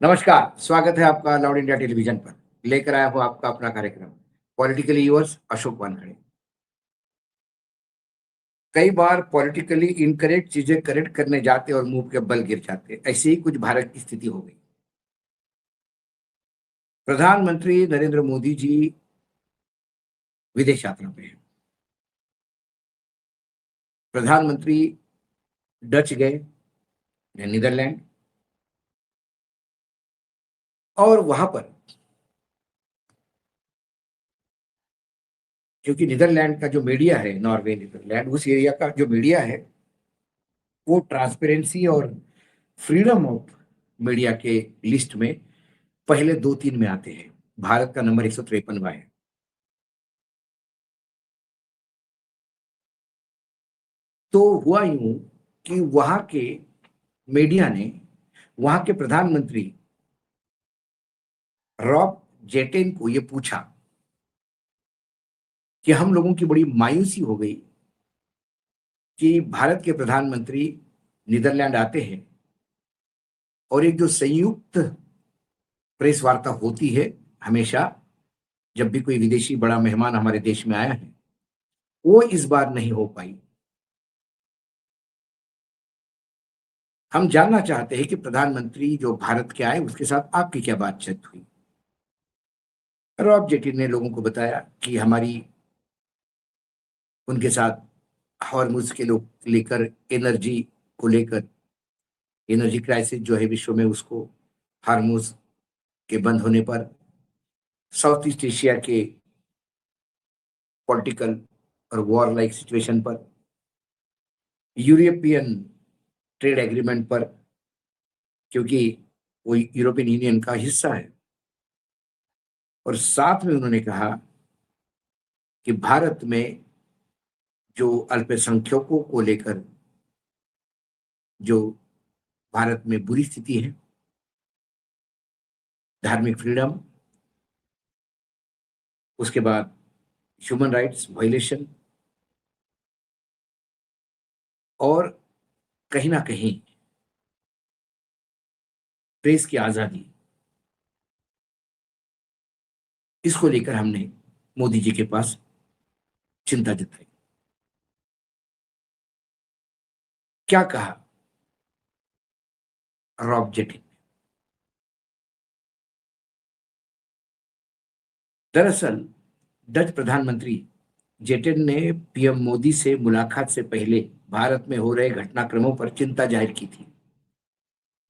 नमस्कार, स्वागत है आपका लाउड इंडिया टेलीविज़न पर। लेकर आया हूँ आपका अपना कार्यक्रम, पॉलिटिकली योर्स अशोक वानखेड़े। कई बार पॉलिटिकली इनकरेक्ट चीज़ें करेक्ट करने जाते और मुँह के बल गिर जाते। ऐसे ही कुछ भारत की स्थिति हो गई। प्रधानमंत्री नरेंद्र मोदी जी विदेश यात्रा पे हैं। प्रधानमंत्री डच गए, नीदरलैंड और वहाँ पर क्योंकि नीदरलैंड का जो मीडिया है, नॉर्वे, नीदरलैंड उस एरिया का जो मीडिया है, वो ट्रांसपेरेंसी और फ्रीडम ऑफ मीडिया के लिस्ट में पहले 2-3 में आते हैं। भारत का नंबर 153वां है। तो हुआ यूँ कि वहाँ के मीडिया ने वहाँ के प्रधानमंत्री रॉब जेटेन को ये पूछा कि हम लोगों की बड़ी मायूसी हो गई कि भारत के प्रधानमंत्री नीदरलैंड आते हैं और एक जो संयुक्त प्रेस वार्ता होती है हमेशा जब भी कोई विदेशी बड़ा मेहमान हमारे देश में आया है, वो इस बार नहीं हो पाई। हम जानना चाहते हैं कि प्रधानमंत्री जो भारत के आए उसके साथ आपकी क्या बातचीत हुई? रॉब जेटली ने लोगों को बताया कि हमारी उनके साथ हॉर्मुज के लोग लेकर एनर्जी को लेकर एनर्जी क्राइसिस जो है विश्व में उसको हार्मुज के बंद होने पर साउथ ईस्ट एशिया के पॉलिटिकल और वॉर लाइक सिचुएशन पर यूरोपियन ट्रेड एग्रीमेंट पर क्योंकि वो यूरोपियन यूनियन का हिस्सा है और साथ में उन्होंने कहा कि भारत में जो अल्पसंख्यकों को लेकर जो भारत में बुरी स्थिति है, धार्मिक फ्रीडम, उसके बाद ह्यूमन राइट्स वायलेशन और कहीं ना कहीं प्रेस की आजादी, इसको लेकर हमने मोदी जी के पास चिंता जताई। क्या कहा रॉब जेटली? दरअसल डच प्रधानमंत्री जेटन ने पीएम मोदी से मुलाकात से पहले भारत में हो रहे घटनाक्रमों पर चिंता जाहिर की थी।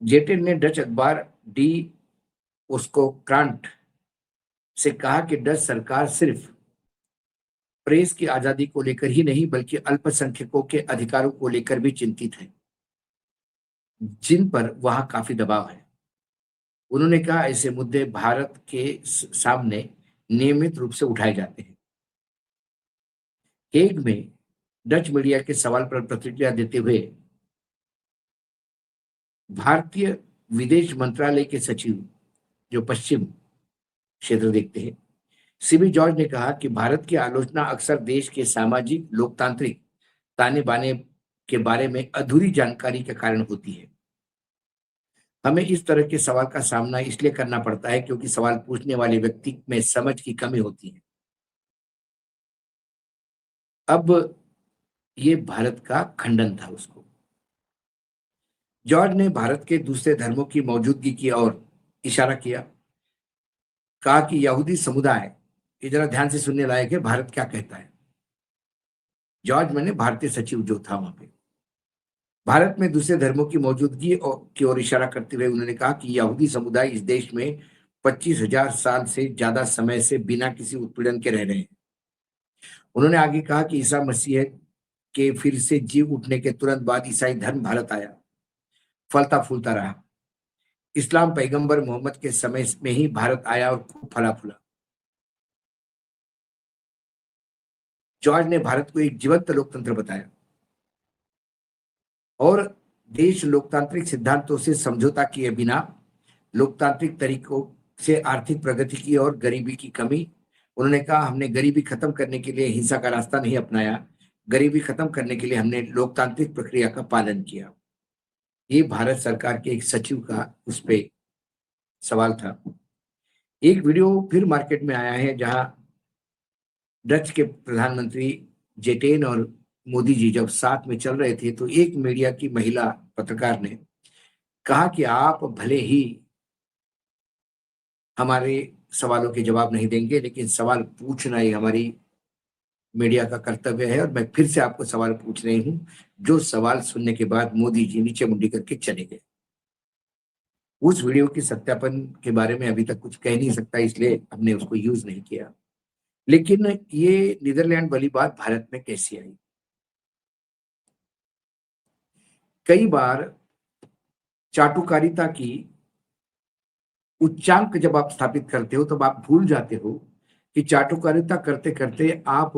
जेटन ने डच अखबार डी उसको क्रांट से कहा कि डच सरकार सिर्फ प्रेस की आजादी को लेकर ही नहीं बल्कि अल्पसंख्यकों के अधिकारों को लेकर भी चिंतित है, जिन पर वहां काफी दबाव है। उन्होंने कहा ऐसे मुद्दे भारत के सामने नियमित रूप से उठाए जाते हैं। हेग में डच मीडिया के सवाल पर प्रतिक्रिया देते हुए भारतीय विदेश मंत्रालय के सचिव जो पश्चिम क्षेत्र देखते हैं, सीबी जॉर्ज ने कहा कि भारत की आलोचना अक्सर देश के सामाजिक लोकतांत्रिक ताने बाने के बारे में अधूरी जानकारी के कारण होती है। हमें इस तरह के सवाल का सामना इसलिए करना पड़ता है क्योंकि सवाल पूछने वाले व्यक्ति में समझ की कमी होती है। अब ये भारत का खंडन था उसको। जॉर्ज ने भारत के दूसरे धर्मों की मौजूदगी की ओर इशारा किया, कहा कि यहूदी समुदाय, ये जरा ध्यान से सुनने लायक है, भारत क्या कहता है। जॉर्ज मैंने भारतीय सचिव जो था वहां पे भारत में दूसरे धर्मों की मौजूदगी की ओर इशारा करते हुए उन्होंने कहा कि यहूदी समुदाय इस देश में 25,000 साल से ज्यादा समय से बिना किसी उत्पीड़न के रह रहे हैं। उन्होंने आगे कहा कि ईसा मसीह के फिर से जी उठने के तुरंत बाद ईसाई धर्म भारत आया, फलता फूलता रहा। इस्लाम पैगंबर मोहम्मद के समय में ही भारत आया और खूब फला फूला। जॉर्ज ने भारत को एक जीवंत लोकतंत्र बताया और देश लोकतांत्रिक सिद्धांतों से समझौता किए बिना लोकतांत्रिक तरीकों से आर्थिक प्रगति की और गरीबी की कमी। उन्होंने कहा हमने गरीबी खत्म करने के लिए हिंसा का रास्ता नहीं अपनाया, गरीबी खत्म करने के लिए हमने लोकतांत्रिक प्रक्रिया का पालन किया। ये भारत सरकार के एक सचिव का उस पे सवाल था। एक वीडियो फिर मार्केट में आया है जहां डच के प्रधानमंत्री जेटेन और मोदी जी जब साथ में चल रहे थे तो एक मीडिया की महिला पत्रकार ने कहा कि आप भले ही हमारे सवालों के जवाब नहीं देंगे, लेकिन सवाल पूछना ही हमारी मीडिया का कर्तव्य है और मैं फिर से आपको सवाल पूछ रही हूं। जो सवाल सुनने के बाद मोदी जी नीचे मुंडी करके चले गए। उस वीडियो की सत्यापन के बारे में अभी तक कुछ कह नहीं सकता, इसलिए हमने उसको यूज नहीं किया। लेकिन ये नीदरलैंड वाली बात भारत में कैसी आई? कई बार चाटुकारिता की उच्चांक जब आप स्थापित करते हो तब आप भूल जाते हो कि चाटुकारिता करते करते आप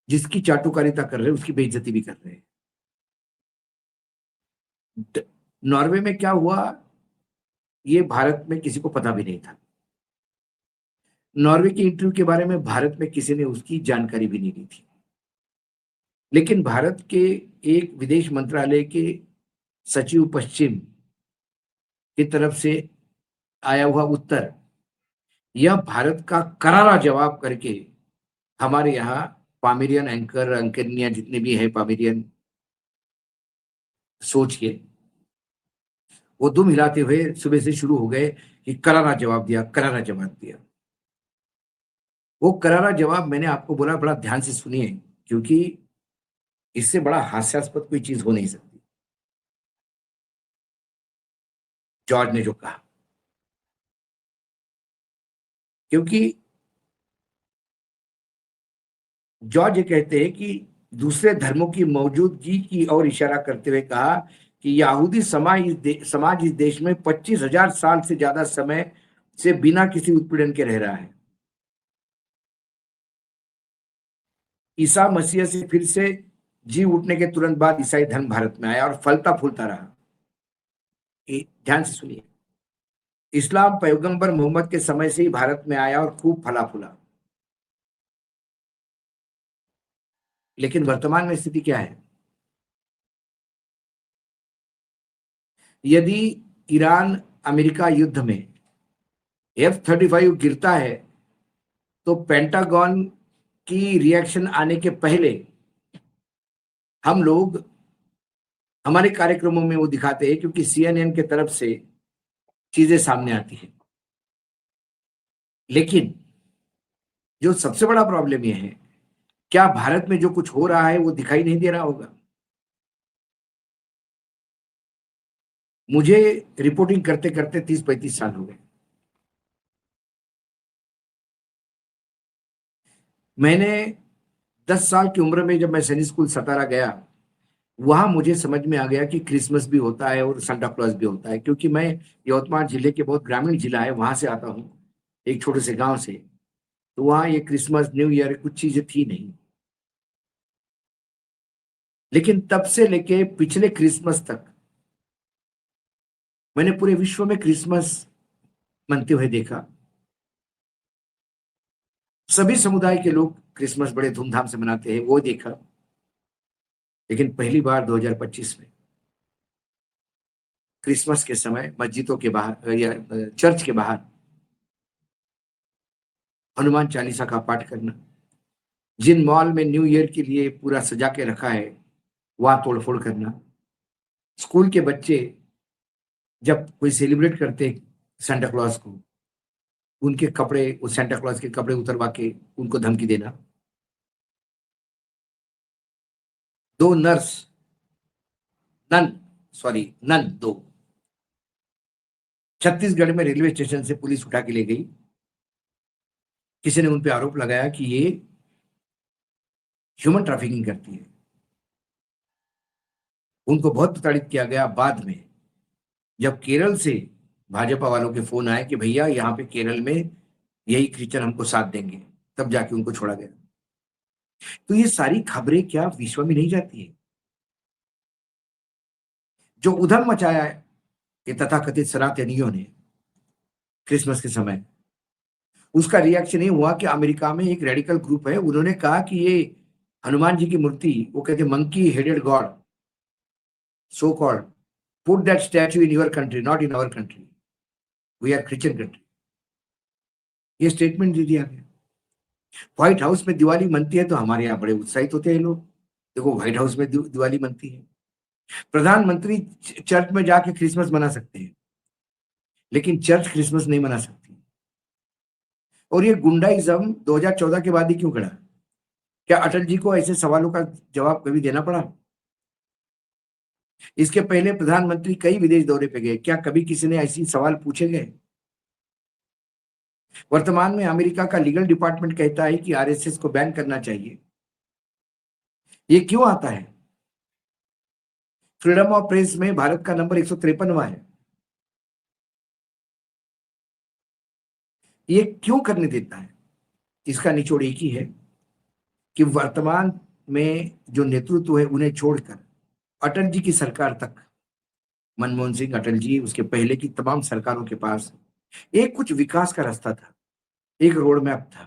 जिसकी चाटुकारिता कर रहे हो उसकी बेइज्जती भी कर रहे हैं। नॉर्वे में क्या हुआ ये भारत में किसी को पता भी नहीं था। नॉर्वे के इंटरव्यू के बारे में भारत में किसी ने उसकी जानकारी भी नहीं ली थी। लेकिन भारत के एक विदेश मंत्रालय के सचिव पश्चिम की तरफ से आया हुआ उत्तर, यह भारत का करारा जवाब करके हमारे यहाँ पामेरियन एंकर एंकरनिया जितने भी हैं पामेरियन सोच के, वो दुम हिलाते हुए सुबह से शुरू हो गए कि करारा जवाब दिया, करारा जवाब दिया। वो करारा जवाब मैंने आपको बोला बड़ा ध्यान से सुनिए, क्योंकि इससे बड़ा हास्यास्पद कोई चीज हो नहीं सकती। जॉर्ज ने जो कहा, क्योंकि जॉर्ज ये कहते हैं कि दूसरे धर्मों की मौजूदगी की ओर इशारा करते हुए कहा कि यहूदी समाज इस देश में 25,000 साल से ज्यादा समय से बिना किसी उत्पीड़न के रह रहा है। ईसा मसीह से फिर से जी उठने के तुरंत बाद ईसाई धर्म भारत में आया और फलता फूलता रहा। ध्यान से सुनिए, इस्लाम पैगंबर मोहम्मद के समय से ही भारत में आया और खूब फला फूला। लेकिन वर्तमान में स्थिति क्या है? यदि ईरान अमेरिका युद्ध में F-35 गिरता है तो पेंटागन की रिएक्शन आने के पहले हम लोग हमारे कार्यक्रमों में वो दिखाते हैं, क्योंकि CNN के तरफ से चीजें सामने आती हैं। लेकिन जो सबसे बड़ा प्रॉब्लम यह है, क्या भारत में जो कुछ हो रहा है वो दिखाई नहीं दे रहा होगा? मुझे रिपोर्टिंग करते करते 30-35 साल हो गए। मैंने 10 साल की उम्र में जब मैं सैनिक स्कूल सतारा गया, वहां मुझे समझ में आ गया कि क्रिसमस भी होता है और सांता क्लॉज भी होता है, क्योंकि मैं यवतमाळ जिले के बहुत ग्रामीण जिला है वहां से आता हूँ, एक छोटे से गांव से। तो वहां ये क्रिसमस न्यू ईयर कुछ चीजें थी नहीं। लेकिन तब से लेके पिछले क्रिसमस तक मैंने पूरे विश्व में क्रिसमस मनते हुए देखा। सभी समुदाय के लोग क्रिसमस बड़े धूमधाम से मनाते हैं, वो देखा। लेकिन पहली बार 2025 में क्रिसमस के समय मस्जिदों के बाहर या चर्च के बाहर हनुमान चालीसा का पाठ करना, जिन मॉल में न्यू ईयर के लिए पूरा सजा के रखा है वहां तोड़फोड़ करना, स्कूल के बच्चे जब कोई सेलिब्रेट करते सेंटा क्लॉज को, उनके कपड़े, उस सेंटा क्लॉज के कपड़े उतरवा के उनको धमकी देना। दो नर्स, नन, सॉरी नन, दो छत्तीसगढ़ में रेलवे स्टेशन से पुलिस उठा के ले गई। किसी ने उन पे आरोप लगाया कि ये ह्यूमन ट्रैफिकिंग करती है। उनको बहुत प्रताड़ित किया गया। बाद में जब केरल से भाजपा वालों के फोन आए कि भैया यहाँ पे केरल में यही क्रिश्चियन हमको साथ देंगे, तब जाके उनको छोड़ा गया। तो ये सारी खबरें क्या विश्व में नहीं जाती है? जो उधम मचाया है ये तथाकथित सनातनियों ने क्रिसमस के समय, उसका रिएक्शन ये हुआ कि अमेरिका में एक रेडिकल ग्रुप है, उन्होंने कहा कि ये हनुमान जी की मूर्ति, वो कहते monkey headed god so called, put that statue in your country, not in our country. We are Christian country, ये स्टेटमेंट दे दिया गया। व्हाइट हाउस में दिवाली मनती है तो हमारे यहाँ बड़े उत्साहित होते हैं लोग, देखो व्हाइट हाउस में दिवाली मनती है। प्रधानमंत्री चर्च में जाके क्रिसमस मना सकते हैं, लेकिन चर्च क्रिसमस नहीं मना सकती। और ये गुंडाइज्म 2014 के बाद ही क्यों खड़ा? क्या अटल जी को ऐसे सवालों का जवाब कभी देना पड़ा? इसके पहले प्रधानमंत्री कई विदेश दौरे पे गए, क्या कभी किसी ने ऐसी सवाल पूछे गए? वर्तमान में अमेरिका का लीगल डिपार्टमेंट कहता है कि आरएसएस को बैन करना चाहिए। ये क्यों आता है? फ्रीडम ऑफ प्रेस में भारत का नंबर 153वां है। ये क्यों करने देता है? इसका निचोड़ एक ही है कि वर्तमान में जो नेतृत्व है उन्हें छोड़कर अटल जी की सरकार तक, मनमोहन सिंह, अटल जी, उसके पहले की तमाम सरकारों के पास एक कुछ विकास का रास्ता था, एक रोड मैप था।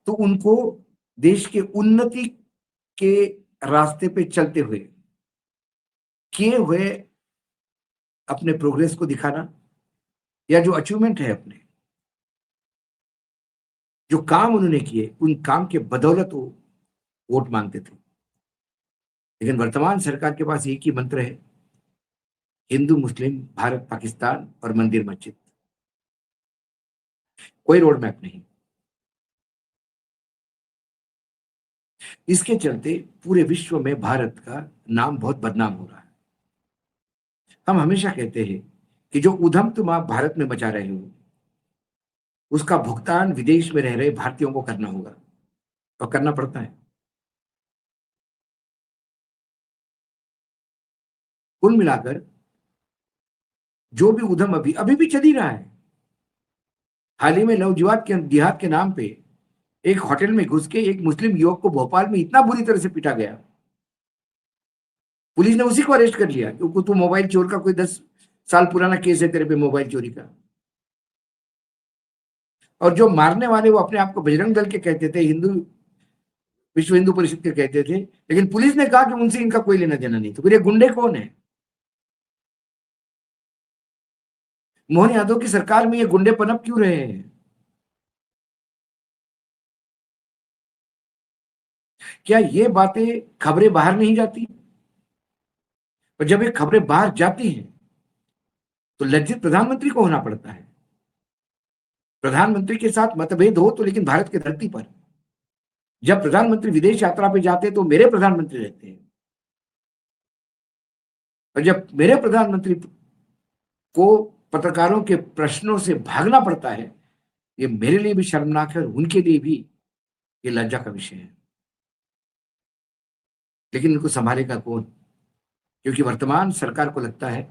तो उनको देश के उन्नति के रास्ते पे चलते हुए किए हुए अपने प्रोग्रेस को दिखाना, या जो अचीवमेंट है अपने, जो काम उन्होंने किए, उन काम के बदौलत वो वोट मांगते थे। लेकिन वर्तमान सरकार के पास एक ही मंत्र है, हिंदू मुस्लिम, भारत पाकिस्तान और मंदिर मस्जिद, कोई रोड मैप नहीं। इसके चलते पूरे विश्व में भारत का नाम बहुत बदनाम हो रहा है। हम हमेशा कहते हैं कि जो उधम तुम आप भारत में मचा रहे हो, उसका भुगतान विदेश में रह रहे भारतीयों को करना होगा, और करना पड़ता है। कुल मिलाकर जो भी उधम अभी अभी भी चल ही रहा है। हाल ही में नवजुवात के जिहाद के नाम पे एक होटल में घुस के एक मुस्लिम युवक को भोपाल में इतना बुरी तरह से पीटा गया, पुलिस ने उसी को अरेस्ट कर लिया क्योंकि तू मोबाइल चोर का कोई 10 साल पुराना केस है तेरे पे, मोबाइल चोरी का। और जो मारने वाले वो अपने आप को बजरंग दल के कहते थे, हिंदू विश्व हिंदू परिषद के कहते थे, लेकिन पुलिस ने कहा कि उनसे इनका कोई लेना देना नहीं। तो फिर ये गुंडे कौन है? मोहन यादव की सरकार में ये गुंडे पनप क्यों रहे हैं? क्या ये बातें खबरें बाहर नहीं जाती? और जब ये खबरें बाहर जाती हैं तो लज्जित प्रधानमंत्री को होना पड़ता है। प्रधानमंत्री के साथ मतभेद हो तो लेकिन भारत की धरती पर जब प्रधानमंत्री विदेश यात्रा पे जाते हैं तो मेरे प्रधानमंत्री रहते हैं, और जब मेरे प्रधानमंत्री को पत्रकारों के प्रश्नों से भागना पड़ता है, ये मेरे लिए भी शर्मनाक है और उनके लिए भी ये लज्जा का विषय है। लेकिन इनको संभालेगा कौन? क्योंकि वर्तमान सरकार को लगता है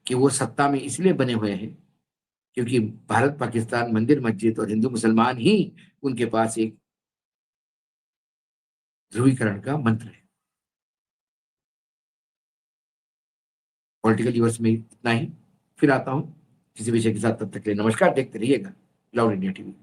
कि वो सत्ता में इसलिए बने हुए हैं क्योंकि भारत पाकिस्तान, मंदिर मस्जिद और हिंदू मुसलमान ही उनके पास एक ध्रुवीकरण का मंत्र है। पॉलिटिकल यूनिवर्स में इतना ही, फिर आता हूं किसी विषय के साथ, तब तक के लिए नमस्कार। देखते रहिएगा लाउड इंडिया टीवी।